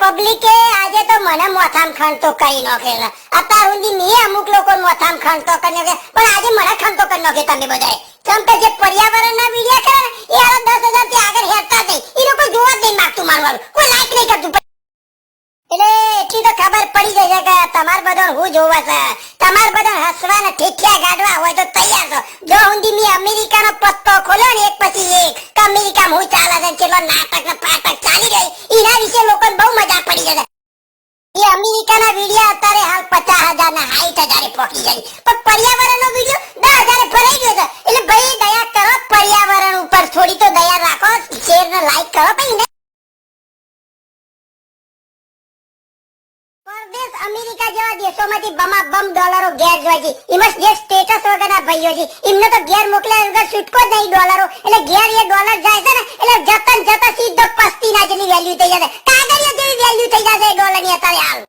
પબ્લિકે આજે તો મને મોથામ ખણતો કરી નાખેલા. અત્યાર સુધી મેં અમુક લોકો મોથામ ખણતો કરી નાખે, પણ આજે મને ખણતો કરી નાખે તમે બધાએ. કેમ કે જે પર્યાવરણના વિડિયો કરે ને એ હાલ 10,000 થી આગળ હેરતા થઈ. એ લોકો જોવા જ નહીં માંગતું મારવાનું, કોઈ લાઈક નહીં કરતું. એટલે એટલી તો ખબર પડી જશે કે તમાર બધા હું જોવા છે. તમાર બધા હસવાના ઠીઠિયા ગાડવા હોય તો તૈયાર છો. જો હુંદી મી અમેરિકાનો પત્તો ખોલ્યો ને એક પછી એક કે અમેરિકામાં હું ચાલે છે, કેટલો નાટક ને પાટક ચાલી રહી, એના વિશે લોકોને બહુ મજા પડી જશે. એ અમેરિકાના વિડિયો અત્યારે હાલ 50,000 ના 60,000 પહોંચી જાય, પણ પર્યાવરણનો વિડિયો 10,000 ભરાઈ ગયો છે. એટલે ભાઈ દયા કરો પર્યાવરણ ઉપર, થોડી તો દયા રાખો. શેર ને લાઈક કરો ભાઈ ને. પરદેશ અમેરિકા જેવા દેશોમાંથી બમાબમ ડોલરો ઘેર જાય છે. એમાં જે સ્ટેટસ વગરના ભાઈઓ છે એમને તો ઘેર મોકલ્યા વગર છૂટકો જ નહીં ડોલરો. એટલે ઘેર એ ડોલર જાય છે ને એટલે જતા સીધો પસ્તીના જેની વેલ્યુ થઈ જશે, કાગળિયા જેવી વેલ્યુ થઈ જશે ડોલરની અત્યારે હાલ.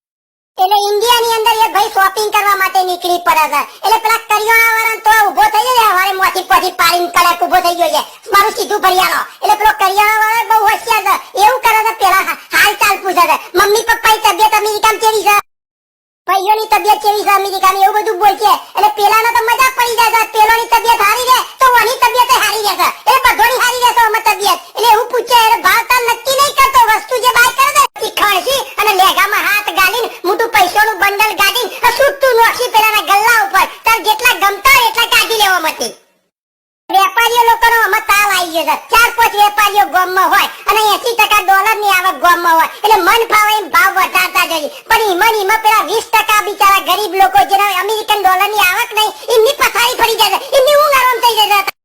એટલે ઇન્ડિયાની અંદર એ ભાઈ શોપિંગ કરવા માટે નીકળી પડે છે. એટલે પેલા કરિયાણા વાળા તો ઉભો થઈ જાય, હવારે મોથી પછી પાડીને કડક ઉભો થઈ ગયો છે મારું સીધું ભરિયાનો. એટલે પેલો કરિયાણા વાળો બહુ હોશિયાર છે, એવું કરે છે પેલા હાલ ચાલ પૂછે છે, મમ્મી પપ્પાની તબિયત અમેરિકામાં કેવી છે, ભાઈઓની તબિયત કેવી છે અમેરિકાની, એવું બધું બોલ છે. એટલે પેલાનો તો મજા પડી જાય છે, પેલોની તબિયત હારી રહે તો ઓની તબિયત હારી રહેશે, એટલે બધોની હારી રહેશે અમાર તબિયત. એટલે એવું પૂછે, એટલે ભાવતાલ નક્કી નહીં કરતો, વસ્તુ જે બાય કરે છે ખણસી અને લેગામાં હાથ ગાલીને મોટું પૈસાનું બંડલ ગાડીને છૂટતું નોખી પેલાના ગલ્લા ઉપર. તાર જેટલા ગમતા હોય એટલા કાઢી લેવા મતી. વેપારીઓ લોકોનો આમાં તાવ આવી ગયો છે. 4-5 વેપારીઓ ગામમાં હોય અને 80% ડોલરની આવક ગામમાં હોય, એટલે મન ફાવે એમ ભાવ વધારતા જઈએ. પણ એમાં પેલા 20% બિચારા ગરીબ લોકો જેના અમેરિકન ડોલરની આવક નહીં, એમની પથારી ફરી જાય છે, એમની ઊંઘ આરામ થઈ જાય છે.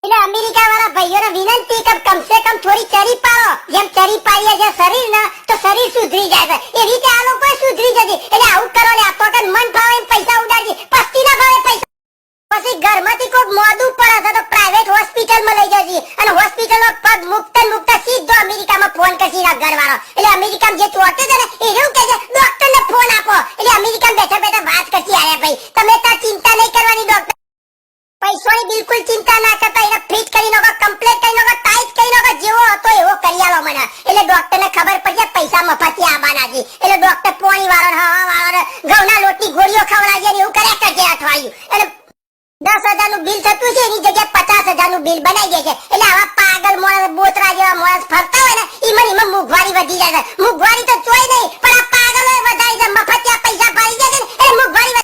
એટલે અમેરિકા વાળા ભાઈઓને વિનંતી કે કમસે કમ થોડી ચરી પાડો. જેમ ચરી પાડીએ છે શરીર ને તો શરીર સુધરી જાય છે, એ રીતે આ લોકો સુધરી જશે. એટલે આવું કરો ને, આ તો મન ફાવે એમ પૈસા ઉડાડજી, પસ્તી ના ભાવે પૈસા. પછી ઘરમાંથી કોઈ મોડું પડે છે તો પ્રાઇવેટ હોસ્પિટલમાં લઈ જશે, અને હોસ્પિટલમાં પગ મુકતા સીધો અમેરિકામાં ફોન કરશે ઘરવાળો. એટલે અમેરિકામાં જે ચોટે છે ને એ એવું કહે છે ડોક્ટરને ફોન આપો. એટલે અમેરિકામાં બેઠા વાત કરશે, આયા ભાઈ તમે તાર ચિંતા નહીં કરવાની, ડોક્ટર પૈસાની બિલકુલ ચિંતા ના કરતા, એને ફિટ કરી નાખો, કમ્પ્લીટ કરી નાખો, ટાઈટ કરી નાખો, જેવો હતો એવો કરી આલો મને. એટલે ડોક્ટરને ખબર પડી જાય પૈસા મફતી આવવાના છે. એટલે ડોક્ટર પોણી વાળો હવા વાળો ઘઉંના લોટની ગોળીઓ ખવડાવે છે, એવું કર્યા કરશે અઠવાડિયું. એટલે 10,000 નું બિલ થતું છે એની જગ્યાએ 50,000 નું બિલ બનાવી દે છે. એટલે આવા પાગલ માણસ, બોતરા જેવા માણસ ફરતા હોય ને એમાં મોંઘવારી વધી જાય છે. મોંઘવારી તો ચોય નહીં, પણ આ પાગલોએ વધારી છે, મફતિયા પૈસા પાડી જાય છે એટલે મોંઘવારી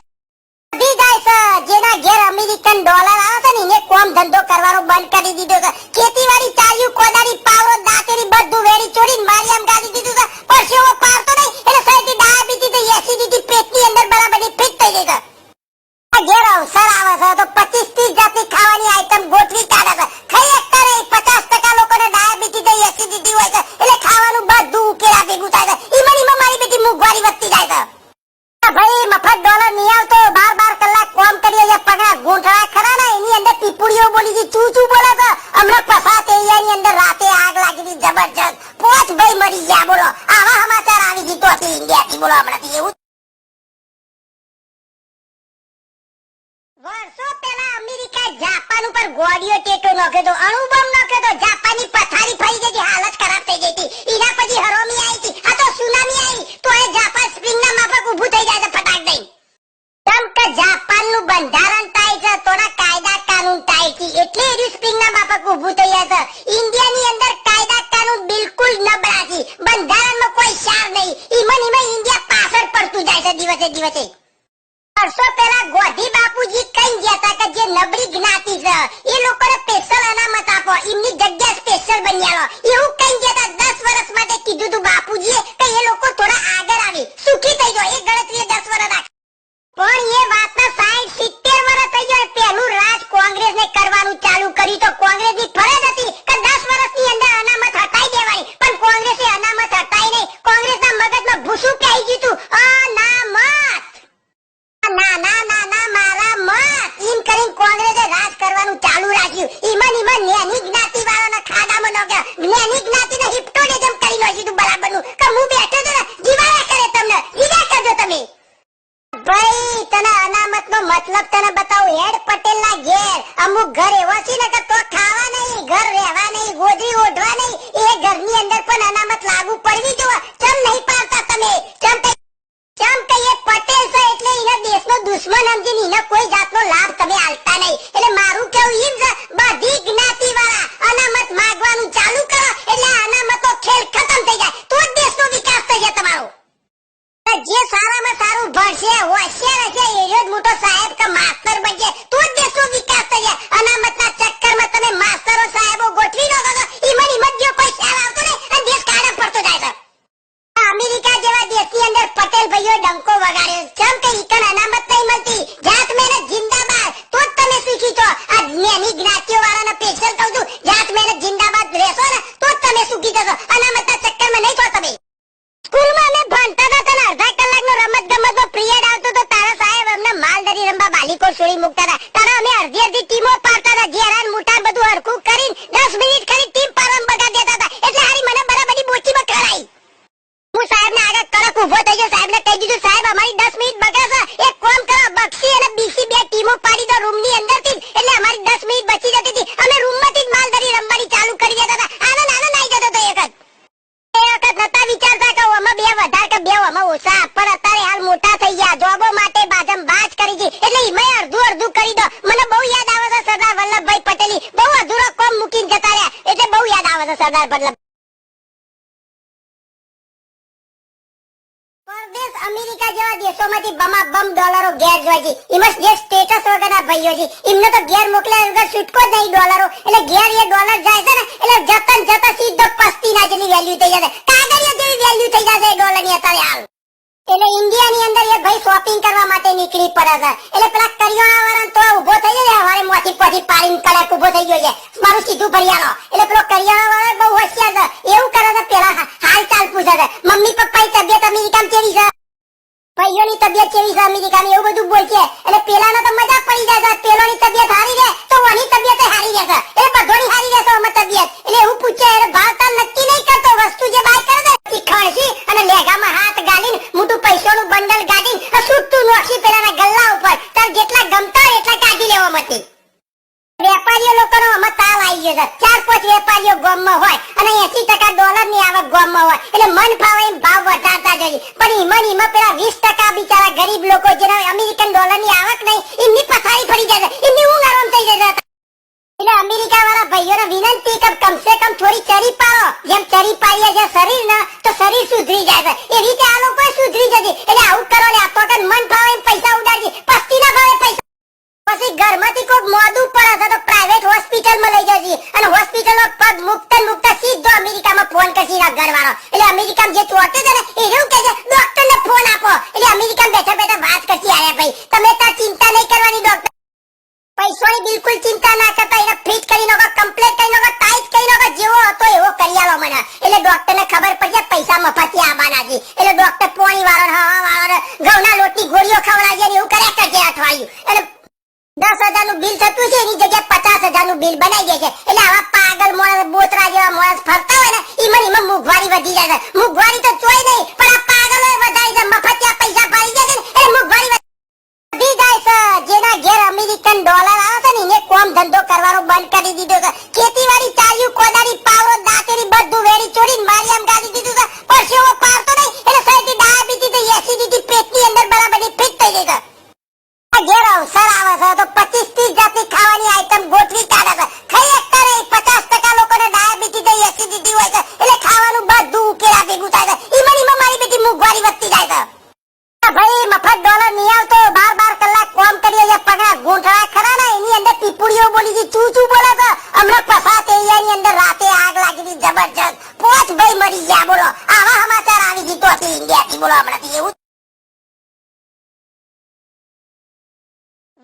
વધી જાય છે. જેના ઘેર અમેરિકન ડોલર આવે છે ને એને કોમ ધંધો કરવાનો બંધ કરી દીધો છે. ખેતીવાડી ચાલ્યું, કોદારી પાવરો દાંતેરી બધું વેરી ચોરીને મારી આમ ગાડી દીધું છે. પરસેવો પાડતો નહીં એટલે શરીરથી ડાયાબિટીસ, એસિડિટી પેટની અંદર બરાબરની ફિટ થઈ ગઈ છે. ઘેર અવસર આવે છે તો 25-30 જાતની ખાવાની આઈટમ ગોઠવી કાઢે છે. ખાઈ એકતા નહીં, 50% લોકોને ડાયાબિટીસ, એસિડિટી હોય છે, એટલે ખાવાનું બધું ઉકેલા ભેગું થાય છે. એમાં મારી બેટી મોંઘવારી વધતી જાય છે. ભાઈ મફત ડોલર નહીં આવતો, 12 કલાક કામ કરીએ છે, પગલા ગોઠડા ખરા ને એની અંદર પીપુડીઓ બોલી છે, ચૂ બોલે છે. હમણાં પસાત એરિયાની અંદર રાતે આગ લાગી હતી જબરજસ્ત, 5 ભાઈ મરી ગયા. બોલો આવા સમાચાર આવી ગઈ તો ઇન્ડિયાથી. બોલો હમણાંથી એવું વર્ષો પહેલા અમેરિકા જાપાન ઉપર ગોળીઓ ટેકો નાખ્યો તો, અણુબોમ્બ નાખ્યો તો, જાપાનની પથારી ફરી ગઈ, હાલત ખરાબ થઈ ગઈ હતી. એના પછી હરોમી આવી હતી, આ તો સુનામી આવી તો એ જાપાન સ્પ્રિંગના માફક ઊભું થઈ જાય છે ફટાક દઈ. કેમ કે જાપાનનું બંધારણ ટાઈટ છે, તોના કાયદા કાનૂન ટાઈટ છે, એટલે એનું સ્પ્રિંગના માફક ઊભું થઈ જાય છે. ઇન્ડિયાની અંદર કાયદા કાનૂન બિલકુલ નબળા છે, બંધારણમાં કોઈ સાર નહીં. એમાં ઇન્ડિયા પાછળ પડતું જાય છે દિવસે દિવસે. વર્ષો પહેલા ગોધી બાપુજી કઈ ગયા હતા કે જે નબળી જ્ઞાતિ છે એ લોકોને સ્પેશિયલ અનામત આપો, એમની જગ્યા સ્પેશિયલ બની આવો, એવું કઈ ગયા હતા. 10 વર્ષ માટે કીધું તું બાપુજીએ કે એ લોકો થોડા આગળ આવે, સુખી થઈ જાય. એ ગણતરીએ 10 વર્ષ રાખે, પણ એ વાતના 60-70 વર્ષ થઈ જાય. પહેલું રાજ કોંગ્રેસને કરવાનું ચાલુ કર્યું તો કોંગ્રેસની ફરજ હતી કે 10 વર્ષની અંદર અનામત હટાઈ દેવાની, પણ કોંગ્રેસે અનામત હટાઈ નહીં. કોંગ્રેસના મગજમાં ભૂસું કહી દીધું અનામત, ના ના ના ના મારા મત એમ કરીને કોંગ્રેસે રાજ કરવાનું ચાલુ રાખ્યું. ઈમન નેની જ્ઞાતિ વાળાના ખાડામાં ન ગયા, નેની જ્ઞાતિને હિપ્નોટિઝમ કરી નાખ્યું બરાબરનું કે હું બેઠો તો ને જીવાયા કરે, તમને લીધા કરજો તમે. ભાઈ તને અનામતનો મતલબ તને બતાવું. હેડ પટેલના ઘેર અમુક ઘર એવા છે ને કે તો ખાવા નહીં, ઘર રહેવા નહીં, ગોદરી ઓઢવા નહીં, એ ઘરની અંદર પણ અનામત લાગુ પડવી જોઈએ. કેમ નહીં પાડતા? સુધી એને કોઈ જાતનો લાભ તમે આલતા નહીં. એટલે મારું કેવું એમ છે, બધી જ્ઞાતિ વાળા અનામત માંગવાનું ચાલુ કરો એટલે અનામતો ખેલ ખતમ થઈ જાય, તો જ દેશનો વિકાસ થઈ જાય તમારો. જે સારામાં સારું ભણશે, હોશિયાર હશે, એનો જ મોટો સાહેબ કે માસ્ટર બનશે, તો જ દેશનો વિકાસ થઈ જાય. અનામતના ચક્કરમાં તમે માસ્ટરો સાહેબો ગોઠવી દો છો, ઈમન જો કોઈ ખ્યાલ આવતો નહીં અને દેશ કાળે પડતો જાય છે. અમેરિકા જેવા દેશની અંદર પટેલ ભાઈઓ ડંકો વગાડ્યો, જેમ કે ઈકન અનામત નહીં મળતી, જાત મહેનત જિંદાબાદ, તો જ તમે સુખી છો. આ જ્ઞાની જ્ઞાતિઓ વાળાને સ્પેશિયલ કહું છું, જાત મહેનત જિંદાબાદ રહેશો ને તો જ તમે સુખી થશો. અનામતના ચક્કરમાં નહીં છો તમે. સ્કૂલમાં અમે ભણતા હતા તને અડધા કલાકનો રમત ગમતનો પિરિયડ આવતો તો તારા સાહેબ અમને માલધારી રમવા બાલીકો છોડી મૂકતા હતા. તારા અમે અડધી ટીમો પાડતા હતા, જેરાન મુઠાન બધું હરખું કરીને 10 મિનિટ ખરી ટીમ પાડવામાં બગાડ દેતા હતા. એટલે હારી મને બરાબરની બોચીમાં કરાઈ. હું સાહેબને આગળ કડક ઉભો થઈ ગયો, સાહેબને કહી દીધું સાહેબ અમારી 10 મિનિટ બગાડશે, એક કામ કરો બક્ષી અને બીસી બે ટીમો પાડી દો રૂમની અંદરથી, એટલે અમારી 10 મિનિટ બચી જતી હતી. અમે રૂમમાંથી જ માલધારી રમવાની ચાલુ કરી દેતા હતા. આનંદ આવી જતો હતો. એક નતા વિચારતા કે ઓમાં બે વધારે કે બે ઓમાં ઓછા, પણ અત્યારે હાલ મોટા થઈ ગયા, જોબો માટે બાજમ બાજ કરી છે, એટલે ઈમે અડધું કરી દો. મને બહુ યાદ આવે છે સરદાર વલ્લભભાઈ પટેલ, બહુ અધૂરો કોમ મૂકીને જતા રહ્યા, એટલે બહુ યાદ આવે છે સરદાર વલ્લભ. પરદેશ અમેરિકા જેવા દેશોમાંથી બમાબમ ડોલરો ઘેર જાય છે. એમાં જે સ્ટેટસ વગરના ભાઈઓ છે એમને તો ઘેર મોકલ્યા વગર છૂટકો જ નહીં ડોલરો. એટલે ઘેર એ ડોલર જાય છે ને એટલે જતા સીધો પસ્તીના જેવી વેલ્યુ થઈ જશે, કાગળિયા જેવી વેલ્યુ થઈ જશે ડોલરની અત્યારે હાલ. એટલે ઇન્ડિયાની અંદર એ ભાઈ શોપિંગ કરવા માટે નીકળી પડે છે. એટલે પેલા કરિયાણા વાળા તો ઉભો થઈ જાય, હવારે મોથી પછી પાડીને કડક ઉભો થઈ ગયો છે, મારું સીધું ભરિયાનો. એટલે પેલો કરિયાણા વાળા બહુ હોશિયાર છે, એવું કરે છે પેલા હાલ ચાલ પૂછે છે, મમ્મી પપ્પાની તબિયત અમેરિકામાં કેવી છે, ભાઈઓની તબિયત કેવી છે અમેરિકાની, એવું બધું બોલ છે. એટલે પેલાનો તો મજા પડી જાય છે, પેલોની તબિયત હારી રહે તો ઓની તબિયત હારી રહેશે, એટલે બધોની હારી રહેશે અમાર તબિયત. એટલે એવું પૂછે, એટલે ભાવતાલ નક્કી નહીં કરતો, વસ્તુ જે બાય કરે છે ખણસી અને લેગામાં હાથ ગાલીને મોટું પૈસાનું બંડલ ગાડીને છૂટતું નોખી પેલાના ગલ્લા ઉપર, તાર જેટલા ગમતા હોય એટલા કાઢી લેવા મતી. વેપારીઓ લોકોનો આમાં તાવ આવી ગયો છે, 4-5 વેપારીઓ ગામમાં હોય અને 80% ડોલરની આવક ગામમાં હોય, એટલે મન ફાવે એમ ભાવ વધારતા જઈએ. પણ ઈમાં પેલા 20% બિચારા ગરીબ લોકો જેના અમેરિકન ડોલરની આવક નહીં, એમની પથારી ફરી જાય છે, એમની ઊંઘ આરામ થઈ જાય છે. એટલે અમેરિકા વાળા ભાઈઓને વિનંતી કે કમસે કમ થોડી ચરી પાડો, જેમ ચરી પાડીએ છે શરીર ને તો શરીર સુધરી જાય છે, એ રીતે આ લોકો સુધરી જશે. એટલે આવું કરો ને, આ તો મન ફાવે એમ પૈસા ઉડાડજી, પસ્તી ના ભાવે પૈસા. પછી ઘરમાંથી કોઈ મોડું પડે છે તો પ્રાઇવેટ હોસ્પિટલમાં લઈ જશે, અને હોસ્પિટલમાં પગ મુકતા સીધો અમેરિકામાં ફોન કરશે ઘરવાળો. એટલે અમેરિકામાં જે ચોટે છે ને એ એવું કહે છે ડોક્ટરને ફોન આપો, એટલે અમેરિકામાં બેઠા વાત કરશે, આયા ભાઈ તમે તાર ચિંતા નહીં કરવાની, ડોક્ટર પૈસાની બિલકુલ ચિંતા ના કરતા, એને ફિટ કરી નાખો, કમ્પ્લીટ કરી નાખો, ટાઈટ કરી નાખો, જેવો હતો એવો કરી આલો મને. એટલે ડોક્ટરને ખબર પડી પૈસા મફતી આવવાના છે, એટલે ડોક્ટર પોણી વાળો હવા વાળો ઘઉંના લોટની ગોળીઓ ખવડાવજે એવું કર્યા કરજે અઠવાડિયું. એટલે 10,000 નું બિલ થતું છે એની જગ્યાએ 50,000 નું બિલ બનાવી દે છે. એટલે આવા પાગલ માણસ બોતરા જેવા માણસ ફરતા હોય ને એમાં મોંઘવારી વધી જાય છે. મોંઘવારી તો ચોય નહીં, પણ આ પાગલો વધારી છે, મફતિયા પૈસા પાડી જાય છે એટલે મોંઘવારી વધી જાય છે. જેના ઘેર અમેરિકન ડોલર આવે છે ને એને કોમ ધંધો કરવાનો બંધ કરી દીધો છે. ખેતીવાડી ચાલ્યું, કોદારી પાવરો દાંતેરી બધું વેરી ચોરીને મારી આમ ગાડી દીધું છે, પરસેવો પાડતો નહીં, એટલે શરીરથી ડાયાબિટીસ એસિડિટી પેટની અંદર બરાબરની ફિટ થઈ ગઈ છે. ઘેર અવસર આવે છે તો 25-30 જાતની ખાવાની આઈટમ ગોઠવી કાઢે છે. ખાઈ એકતા 50% લોકોને ડાયાબિટીસ એસિડિટી હોય છે, એટલે ખાવાનું બધું ઉકેલા ભેગું થાય છે. ઈમાં મારી બેટી મોંઘવારી વધતી જાય છે. ભાઈ મફત ડોલર નહીં આવતો, 12 કલાક કામ કરીએ છે, પગલા ગોઠડા ખરા ને એની અંદર પીપુડીઓ બોલી છે, ચૂ બોલે છે. હમણાં પસાત એરિયાની અંદર રાતે આગ લાગી હતી જબરજસ્ત, 5 ભાઈ મરી ગયા. બોલો આવા સમાચાર આવી ગઈ તો ઇન્ડિયાથી, બોલો હમણાંથી એવું.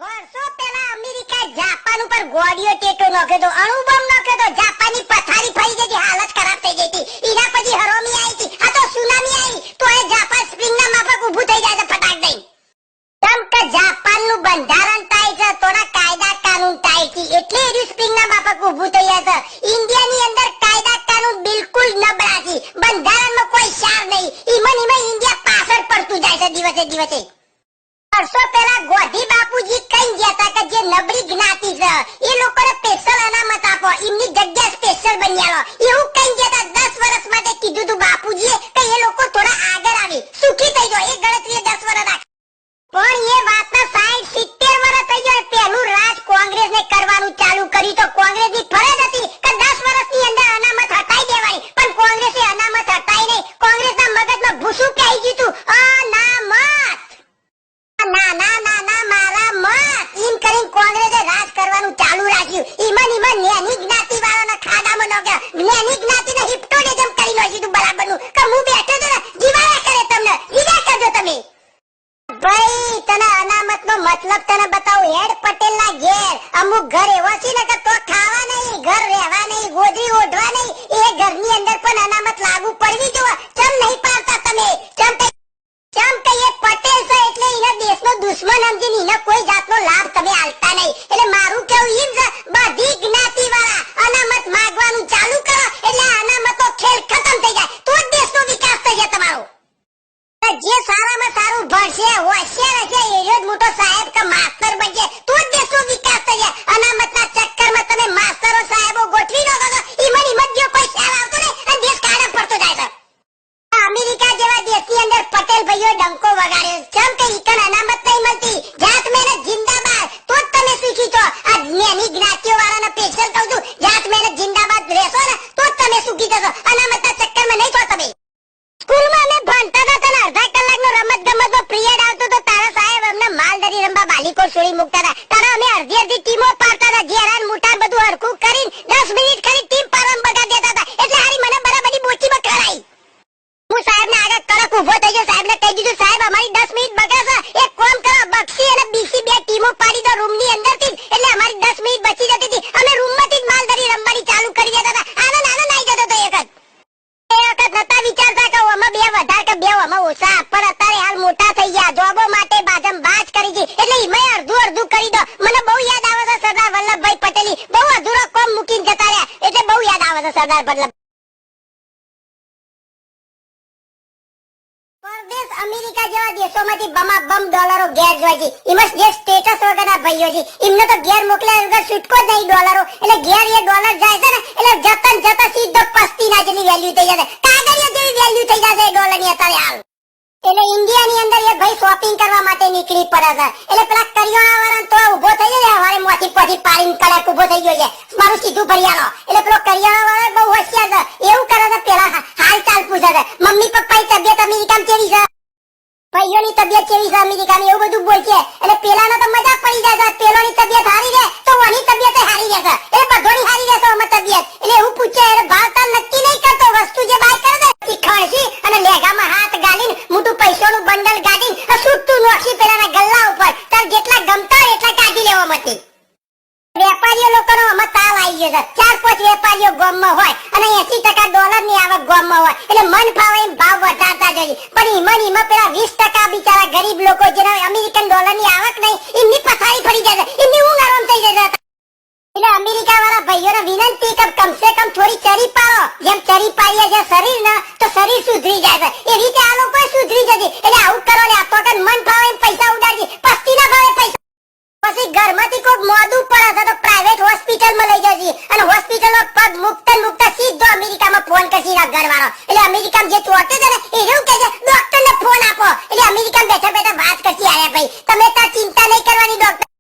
વર્ષો પહેલા અમેરિકા જાપાન ઉપર ગોળીઓ ટેકો નાખ્યો તો, અણુબોમ્બ નાખ્યો તો, જાપાનની પથારી ફરી ગઈ, હાલત ખરાબ થઈ ગઈ હતી. એના પછી હરોમી આવી હતી, આ તો સુનામી આવી, તો એ જાપાન સ્પ્રિંગના માફક ઊભું થઈ જાય છે ફટાક દઈ. કેમ કે જાપાનનું બંધારણ ટાઈટ છે, તોના કાયદા કાનૂન ટાઈટ છે, એટલે એનું સ્પ્રિંગના માફક ઊભું થઈ જાય છે. ઇન્ડિયાની અંદર કાયદા કાનૂન બિલકુલ નબળા છે, બંધારણમાં કોઈ સાર નહીં. ઈમાં ઇન્ડિયા પાછળ પડતું જાય છે દિવસે દિવસે. વર્ષો પહેલા ગોધી બાપુજી કઈ ગયા હતા કે જે નબળી જ્ઞાતિ છે એ લોકોને સ્પેશિયલ અનામત આપો, એમની જગ્યા સ્પેશિયલ બની આવો, એવું કઈ ગયા હતા. 10 વર્ષ માટે કીધું તું બાપુજીએ કે એ લોકો થોડા આગળ આવી સુખી થઈ જાય, એ ગણતરીએ 10 વર્ષ રાખે. પણ એ વાતના 60-70 અમુક ઘર એવા છે ને કે તો ખાવા નહીં, ઘર રહેવા નહીં, ગોદરી ઓઢવા નહીં, એ ઘરની અંદર પણ અનામત લાગુ પડવી જોઈએ. ચમ નહીં પાડતા તમે? ચમ કહીએ પટેલ છે એટલે એના દેશનો દુશ્મન સમજીને એને કોઈ જાતનો લાભ તમે આલતા નહીં. એટલે મારું કેવું એમ છે, બધી જ્ઞાતિ વાળા અનામત માંગવાનું ચાલુ કરો એટલે અનામતો ખેલ ખતમ થઈ જાય, તો જ દેશનો વિકાસ થઈ જાય તમારો. જે સારામાં સારું ભણશે, હોશિયાર હશે, એનો જ મોટો સાહેબ કે માસ્ટર બનશે, તો જ દેશનો વિકાસ થઈ જાય. અનામતના ચક્કરમાં તમે માસ્ટરો સાહેબો ગોઠવી દો તો ઈમન જો કોઈ ખ્યાલ આવતો નહીં અને દેશ કાઢે પડતો જાય છે. અમેરિકા જેવા દેશની અંદર પટેલ ભાઈઓ ડંકો વગાડ્યો. જેમ કે ઈકન અનામત નહીં મળતી, જાત મહેનત જિંદાબાદ, તો જ તમે સુખી છો. આ જ્ઞાની જ્ઞાતિઓ વાળાને સ્પેશિયલ કહું છું, જાત મહેનત જિંદાબાદ રહેશો ને તો જ તમે સુખી થશો. અનામતના ચક્કરમાં નહીં છો તમે. સ્કૂલમાં અમે ભણતા હતા તને અડધા કલાકનો રમત ગમતનો પિરિયડ આવતો તો તારા સાહેબ અમને માલધારી રમવા બાલીકો છોડી મૂકતા હતા. તારા અમે અડધી ટીમો પાડતા હતા, જેરાન મુઠાન બધું હરખું કરીને 10 મિનિટ ખરી ટીમ પાડવામાં બગાડ દેતા હતા. એટલે હારી મને બરાબરની બોચીમાં કરાઈ. હું સાહેબને આગળ કડક ઉભો થઈ ગયો, સાહેબને કહી દીધું સાહેબ અમારી 10 મિનિટ બગાડશે, એક કામ કરો બક્ષી અને બીસી બે ટીમો પાડી દો રૂમની અંદરથી, એટલે અમારી 10 મિનિટ બચી જતી હતી. અમે રૂમમાંથી જ માલધારી રમવાની ચાલુ કરી દેતા હતા. આનંદ આવી જતો હતો. એક વખત નતા વિચારતા કે ઓમાં બે વધારે કે બે ઓમાં ઓછા, પણ અત્યારે હાલ મોટા થઈ ગયા, જોબો માટે બાજમ બાજ કરી છે એટલે ઈમે અડધું કરી દો. મને બહુ યાદ આવે છે સરદાર વલ્લભભાઈ પટેલ, બહુ અધૂરો કોમ મૂકીને જતા રહ્યા, એટલે બહુ યાદ આવે છે સરદાર વલ્લભ. પરદેશ અમેરિકા જેવા દેશોમાંથી બમ ડોલરો ઘેર જાય છે. એમાં જે સ્ટેટસ વગરના ભાઈઓ છે એમને તો ઘેર મોકલ્યા વગર છૂટકો જ નહીં ડોલરો. એટલે ઘેર એ ડોલર જાય છે ને એટલે જતા સીધો પસ્તીના જેની વેલ્યુ થઈ જશે, કાગળિયા જેવી વેલ્યુ થઈ જશે ડોલરની અત્યારે હાલ. એટલે ઇન્ડિયાની અંદર એ ભાઈ શોપિંગ કરવા માટે નીકળી પડે છે. એટલે પેલા કરિયાણા વાળા તો ઉભો થઈ જાય, હવારે મોથી પછી પાડીને કડક ઉભો થઈ ગયો છે મારું સીધું ભરિયાનો. એટલે પેલો કરિયાણા વાળા બહુ હોશિયાર છે, એવું કરે છે પેલા હાલ ચાલ પૂછે છે, મમ્મી પપ્પાની તબિયત અમેરિકામાં કેવી છે, ભાઈઓની તબિયત કેવી છે અમેરિકાની, એવું બધું બોલ છે. એટલે પેલાનો તો મજા પડી જાય છે, પેલોની તબિયત હારી રહે તો ઓની તબિયત હારી રહેશે, એટલે બધોની હારી રહેશે અમાર તબિયત. એટલે એવું પૂછે, એટલે ભાવતાલ નક્કી નહીં કરતો, વસ્તુ જે બાય કરે છે ખણસી અને લેગામાં હાથ ગાલીને મોટું પૈસાનું બંડલ ગાડીને છૂટતું નોખી પેલાના ગલ્લા ઉપર તાર જેટલા ગમતા હોય એટલા કાઢી લેવા મતી. વેપારીઓ લોકોનો આમાં તાવ આવી ગયો છે. 4-5 વેપારીઓ ગામમાં હોય અને 80% ડોલરની આવક ગામમાં હોય, એટલે મન ફાવે એમ ભાવ વધારતા જઈએ. પણ ઈમાં પેલા 20% બિચારા ગરીબ લોકો જેના અમેરિકન ડોલરની આવક નહીં, એમની પથારી ફરી જાય છે, એમની ઊંઘ આરામ થઈ જાય છે. એટલે અમેરિકા વાળા ભાઈઓને વિનંતી કે કમસે કમ થોડી ચરી પાડો, જેમ ચરી પાડીએ છે શરીર ને તો શરીર સુધરી જાય છે, એ રીતે આ લોકો સુધરી જશે. એટલે આવું કરો ને, આ તો મન ફાવે એમ પૈસા ઉડાડજી, પસ્તી ના ભાવે પૈસા. પછી ઘરમાંથી કોઈ મોડું પડે છે તો પ્રાઇવેટ હોસ્પિટલમાં લઈ જશે, અને હોસ્પિટલમાં પગ મુકતા સીધો અમેરિકામાં ફોન કરશે ઘરવાળો. એટલે અમેરિકામાં જે ચોટે છે ને એ એવું કહે છે ડોક્ટરને ફોન આપો, એટલે અમેરિકામાં બેઠા વાત કરશે. આયા ભાઈ તમે તાર ચિંતા નહીં કરવાની, ડોક્ટર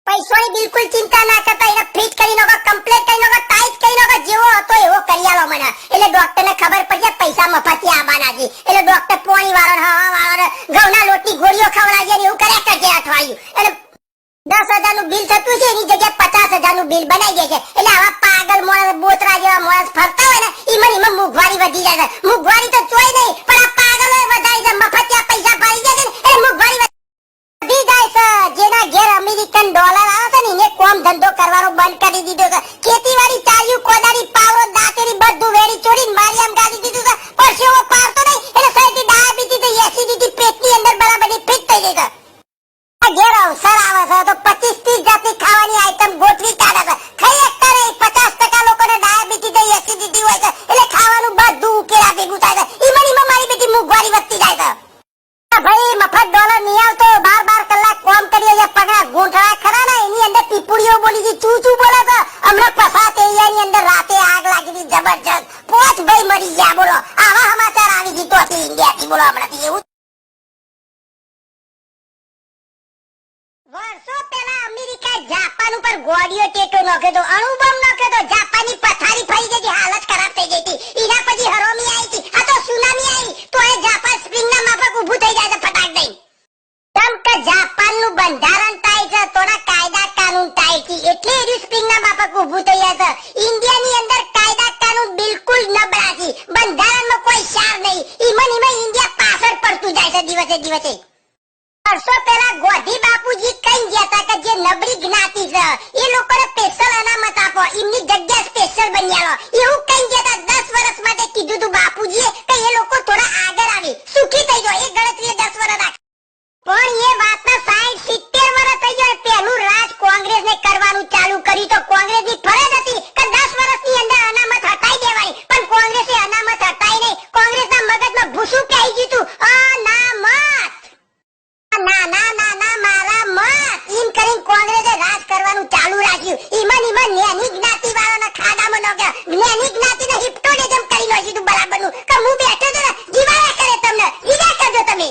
પૈસાની બિલકુલ ચિંતા ના કરતા, એને ફિટ કરી નાખો, કમ્પ્લીટ કરી નાખો, ટાઈટ કરી નાખો, જેવો હતો એવો કરી આલો મને. એટલે ડોક્ટરને ખબર પડી પૈસા મફતી આવવાના છે. એટલે ડોક્ટર પોણી વાળો હવા વાળો ઘઉંના લોટની ગોળીઓ ખવડાવજે ને એવું કર્યા કરજે અઠવાડિયું. એટલે 10,000 નું બિલ થતું છે એની જગ્યાએ 50,000 નું બિલ બનાવી દે છે. એટલે આવા પાગલ માણસ બોતરા જેવા માણસ ફરતા હોય ને એમાં મોંઘવારી વધી જાય છે. મોંઘવારી તો ચોય નહીં પણ આ પાગલો વધારી છે, મફતિયા પૈસા પાડી જાય છે એટલે મોંઘવારી વધી જાય છે. જેના ઘેર અમેરિકન ડોલર આવે છે ને એને કોમ ધંધો કરવાનો બંધ કરી દીધો છે. ખેતીવાડી ચાલ્યું, કોદારી પાવરો દાંતેરી બધું વેરી ચોરીને મારી આમ ગાડી દીધું છે. પરસેવો પાડતો નહીં એટલે શરીરથી ડાયાબિટીસ એસિડિટી પેટની અંદર બરાબરની ફિટ થઈ ગઈ છે. ઘેર અવસર આવે છે તો 25-30 જાતની ખાવાની આઈટમ ગોઠવી કાઢે છે. ખાઈ એકતા 50% લોકોને ડાયાબિટીસ એસિડિટી હોય છે, એટલે ખાવાનું બધું ઉકેલા ભેગું થાય છે. ઈમાં મારી બેટી મોંઘવારી વધતી જાય છે. ભાઈ મફત ડોલર નહીં આવતો, 12 કલાક કામ કરીએ છે, પગલા ગોઠડા ખરા ને એની અંદર પીપુડીઓ બોલી છે, ચૂ બોલે છે. હમણાં પસાત એરિયાની અંદર રાતે આગ લાગી હતી જબરજસ્ત, 5 ભાઈ મરી ગયા. બોલો આવા સમાચાર આવી ગઈ તો ઇન્ડિયાથી. બોલો હમણાંથી એવું વર્ષો પહેલા અમેરિકા જાપાન ઉપર ગોળીઓ ટેકો નાખ્યો તો, અણુબોમ્બ નાખ્યો તો, જાપાનની પથારી ફરી ગઈ, હાલત ખરાબ થઈ ગઈ હતી. એના પછી હરોમી આવી હતી, આ તો સુનામી આવી તો એ જાપાન સ્પ્રિંગના માફક ઊભું થઈ જાય છે ફટાક દઈ. કેમ કે જાપાનનું બંધારણ ટાઈટ છે, તોના કાયદા કાનૂન ટાઈટ છે, એટલે એનું સ્પ્રિંગના માફક ઊભું થઈ જાય છે. ઇન્ડિયાની અંદર કાયદા કાનૂન બિલકુલ નબળા છે, બંધારણમાં કોઈ સાર નહીં. ઈમાં ઇન્ડિયા પાછળ પડતું જાય છે દિવસે દિવસે. વર્ષો પહેલા ગોધી બાપુજી કઈ ગયા હતા કે જે નબળી જ્ઞાતિ છે એ લોકોને સ્પેશિયલ અનામત આપો, એમની જગ્યા સ્પેશિયલ બની આવો, એવું કઈ ગયા હતા. 10 વર્ષ માટે કીધું તું બાપુજીએ કે એ લોકો થોડા આગળ આવી સુખી થઈ જાય. એ ગણતરીએ 10 વર્ષ રાખ, પણ એ વાતના 60-70 વર્ષ થઈ જાય. પહેલું રાજ કોંગ્રેસને કરવાનું ચાલુ કર્યું તો કોંગ્રેસની ફરજ હતી કે 10 વર્ષની અંદર અનામત હટાઈ દેવાની, પણ કોંગ્રેસે અનામત હટાઈ નહીં. કોંગ્રેસના મગજમાં ભૂસું કહી દીધું અનામત, ના ના ના ના મારા મત એમ કરીને કોંગ્રેસે રાજ કરવાનું ચાલુ રાખ્યું. ઈમન નેની જ્ઞાતિ વાળાના ખાડામાં ન ગયા, નેની જ્ઞાતિને હિપ્નોટિઝમ કરી નાખ્યું બરાબરનું કે હું બેઠો તો ને જીવાયા કરે તમને લીધા કરજો તમે.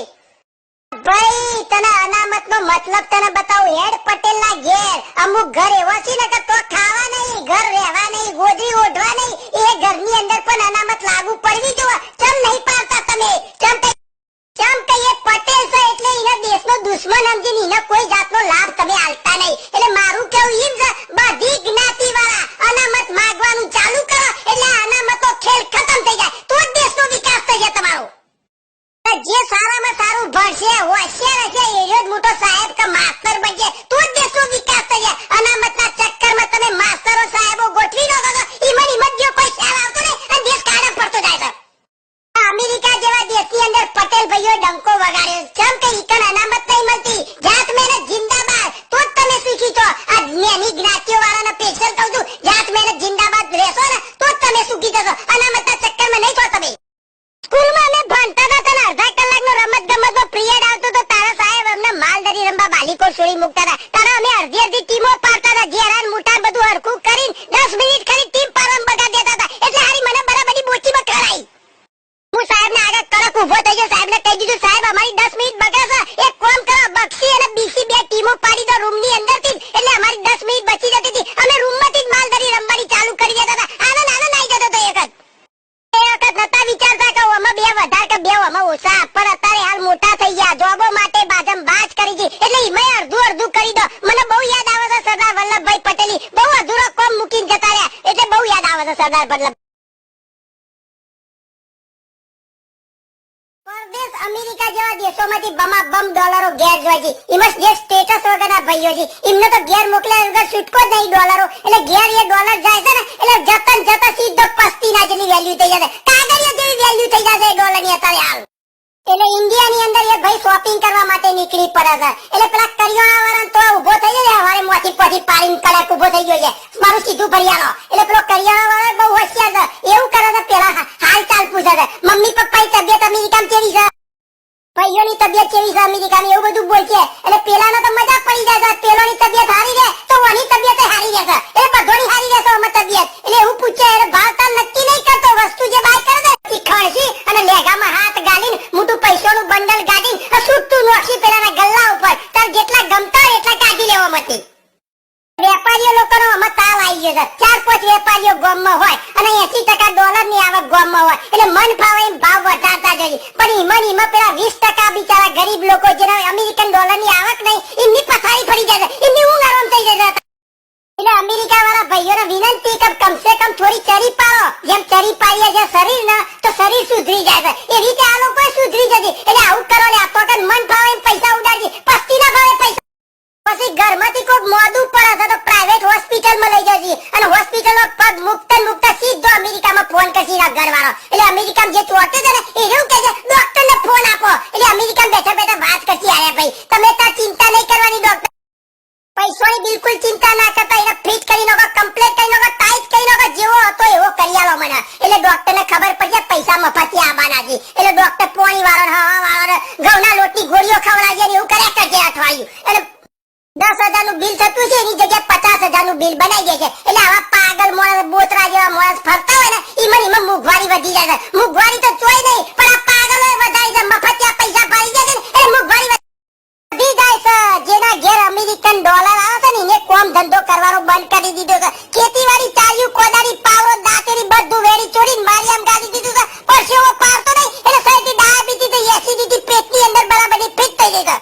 ભાઈ તને અનામતનો મતલબ તને બતાવું. હેડ પટેલના ઘેર અમુક ઘર એવા છે ને કે તો ખાવા નહીં, ઘર રહેવા નહીં, ગોદરી ઓઢવા નહીં, એ ઘરની અંદર પણ અનામત લાગુ પડવી જોઈએ. ચમ નહીં પાડતા તમે? ચમ કહીએ પટેલ છે એટલે એના દેશનો દુશ્મન સમજીને એને કોઈ જાતનો લાભ તમે આલતા નહીં. એટલે મારું કેવું એમ છે, બધી જ્ઞાતિ વાળા અનામત માંગવાનું ચાલુ કરો એટલે અનામતો ખેલ ખતમ થઈ જાય, તો જ દેશનો વિકાસ થઈ જાય તમારો. જે સારામાં સારું ભણશે, હોશિયાર હશે, એનો જ મોટો સાહેબ કે માસ્ટર બનશે, તો જ દેશનો વિકાસ થઈ જાય. અનામતના ચક્કરમાં તમે માસ્ટરો સાહેબો ગોઠવી દો તો ઈમન જો કોઈ ખ્યાલ આવતો નહીં અને દેશ કાળા પડતો જાય છે. અમેરિકા જેવા દેશની અંદર પટેલ ભાઈઓ ડંકો વગાડ્યો. જેમ કે ઈકન અનામત નહીં મળતી, જાત મહેનત જિંદાબાદ, તો જ તમે સુખી છો. આ જ્ઞાની જ્ઞાતિઓ વાળાને સ્પેશિયલ કહું છું, જાત મહેનત જિંદાબાદ રહેશો ને તો જ તમે સુખી થશો. અનામતના ચક્કરમાં નહીં છો તમે. સ્કૂલમાં અમે ભણતા હતા તને અડધા કલાકનો રમત ગમતનો પિરિયડ આવતો તો તારા સાહેબ અમને માલધારી રમવા બાલીકો છોડી મૂકતા હતા. તારા અમે અડધી ટીમો પાડતા હતા, જેરાન મુઠાન બધું હરખું કરીને 10 મિનિટ ખરી ટીમ પાડવામાં બગાડ દેતા હતા. એટલે હારી મને બરાબરની બોચીમાં કરાઈ. હું સાહેબને આગળ કડક ઉભો થઈ ગયો. સાહેબને કહી દીધું સાહેબ અમારી 10 મિનિટ બગાડશે, એક કામ કરો બક્ષી અને બીસી બે ટીમો પાડી દો રૂમની અંદરથી, એટલે અમારી 10 મિનિટ બચી જતી હતી. અમે રૂમમાંથી જ માલધારી રમવાની ચાલુ કરી દેતા હતા. આનંદ આવી જતો હતો. એક વખત નતા વિચારતા કે આમાં બે વધારે કે બે આમાં ઓછા, પણ અત્યારે હાલ મોટા થઈ ગયા, જોબો માટે બાજમ બાજ કરી છે એટલે ઈમે અડધું કરી દો. મને બહુ યાદ આવે છે સરદાર વલ્લભભાઈ પટેલ, બહુ અધૂરો કોમ મૂકીને જતા રહ્યા, એટલે બહુ યાદ આવે છે સરદાર વલ્લભ. પરદેશ અમેરિકા જેવા દેશોમાંથી બમ ડોલરો ઘેર જોઈ છે. એમાં જે સ્ટેટસ વગરના ભાઈઓ છે એમને તો ઘેર મોકલ્યા વગર છૂટકો જ નહીં ડોલરો. એટલે ઘેર એ ડોલર જાય છે ને એટલે જતા સીધો પસ્તીના જેની વેલ્યુ થઈ જશે, કાગળિયા જેવી વેલ્યુ થઈ જશે ડોલરની અત્યારે હાલ. એટલે ઇન્ડિયાની અંદર એ ભાઈ શોપિંગ કરવા માટે નીકળી પડે છે. એટલે પેલા કરિયાણા વાળા તો ઉભો થઈ જાય, હવારે મોથી પછી પાડીને કડક ઉભો થઈ ગયો છે મારું સીધું ભરિયાનો. એટલે પેલો કરિયાણા વાળા બહુ હોશિયાર છે, એવું કરે છે પેલા હાલ ચાલ પૂછે છે, મમ્મી પપ્પાની તબિયત અમેરિકામાં કેવી છે, ભાઈઓની તબિયત કેવી છે અમેરિકાની, એવું બધું બોલશે. એટલે પેલાનો તો મજા પડી જાય છે, પેલોની તબિયત હારી રહે તો ઓની તબિયત હારી રહેશે, એટલે બધોની હારી રહેશે અમાર તબિયત. એટલે એવું પૂછે, એટલે ભાવતાલ નક્કી નહીં કરતો, વસ્તુ જે બાય કરે છે શીખવાડશી અને લેગામાં હાથ ગાલીને મોટું પૈસાનું બંડલ ગાડીને છૂટતું નોખી પેલાના ગલ્લા ઉપર તાર જેટલા ગમતા હોય એટલા કાઢી લેવા મતી. વેપારીઓ લોકોનો આમાં તાવ આવી ગયો છે. 4-5 વેપારીઓ ગામમાં હોય અને 80% ડોલરની આવક ગામમાં હોય, એટલે મન ફાવે એમ ભાવ વધારતા જઈએ. પણ ઈમાં પેલા 20% બિચારા ગરીબ લોકો જેના અમેરિકન ડોલરની આવક નહીં, એમની પથારી ફરી જાય છે, એમની ઊંઘ આરામ થઈ જાય છે. એટલે અમેરિકા વાળા ભાઈઓને વિનંતી કે કમસે કમ થોડી ચરી પાડો. જેમ ચરી પાડીએ છે શરીર ને તો શરીર સુધરી જાય છે, એ રીતે આ લોકો સુધરી જશે. એટલે આવું કરો ને આપો કે મન ફાવે એમ પૈસા ઉડાડજી, પસ્તી ના ભાવે પૈસા. પછી ઘરમાંથી કોઈ મોડું પડે છે તો પ્રાઇવેટ હોસ્પિટલમાં લઈ જશે અને હોસ્પિટલમાં પગ મુકતા સીધો અમેરિકામાં ફોન કરશે ઘરવાળો. એટલે અમેરિકામાં જે ચોટે છે ને એ એવું કહે છે ડોક્ટરને ફોન આપો. એટલે અમેરિકામાં બેઠા વાત કરશે, આયા ભાઈ તમે તાર ચિંતા નહીં કરવાની, ડોક્ટર પૈસાની બિલકુલ ચિંતા ના કરતા, એને ફિટ કરી નાખો, કમ્પ્લીટ કરી નાખો, ટાઈટ કરી નાખો, જેવો હતો એવો કરી આલો મને. એટલે ડોક્ટરને ખબર પડી પૈસા મફતી આવવાના છે. એટલે ડોક્ટર પોણી વાળો હવા વાળો ઘઉંના લોટની ગોળીઓ ખવડાવજે ને એવું કર્યા કરજે અઠવાડિયું. એટલે 10,000 નું બિલ થતું છે એની જગ્યાએ 50,000 નું બિલ બનાવી દે છે. એટલે આવા પાગલ માણસ બોતરા જેવા માણસ ફરતા હોય ને એમાં મોંઘવારી વધી જાય છે. મોંઘવારી તો ચોય નહીં પણ આ પાગલો વધારી છે, મફતિયા પૈસા પાડી જાય છે એટલે મોંઘવારી વધી જાય છે. જેના ઘેર અમેરિકન ડોલર આવે છે ને એને કોમ ધંધો કરવાનો બંધ કરી દીધો છે. ખેતીવાડી ચાલ્યું, કોદારી પાવરો દાંતેરી બધું વેરી ચોરીને મારી આમ ગાડી દીધું છે. પરસેવો પાડતો નહીં એટલે શરીરથી ડાયાબિટીસ એસિડિટી પેટની અંદર બરાબરની ફિટ થઈ ગઈ છે.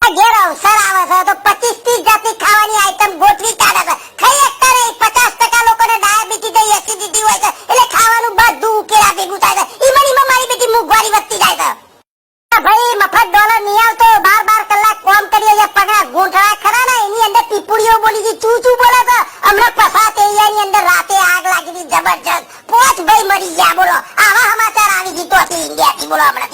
ઘેર અવસર આવે છે તો 25-30 જાતની ખાવાની આઈટમ ગોઠવી કાઢે છે. ખાઈ એકતા 50% લોકોને ડાયાબિટીસ એસિડિટી હોય છે એટલે ખાવાનું બધું ઉકેલા ભેગું થાય છે. ઈમાં મારી બેટી મોંઘવારી વધતી બોલી ગઈ તું શું બોલે છે હમણાં પસાત એરિયાની અંદર રાતે આગ લાગી હતી જબરજસ્ત 5 ભાઈ મરી ગયા બોલો આવા સમાચાર આવી ગઈ તો ઇન્ડિયાથી બોલો હમણાં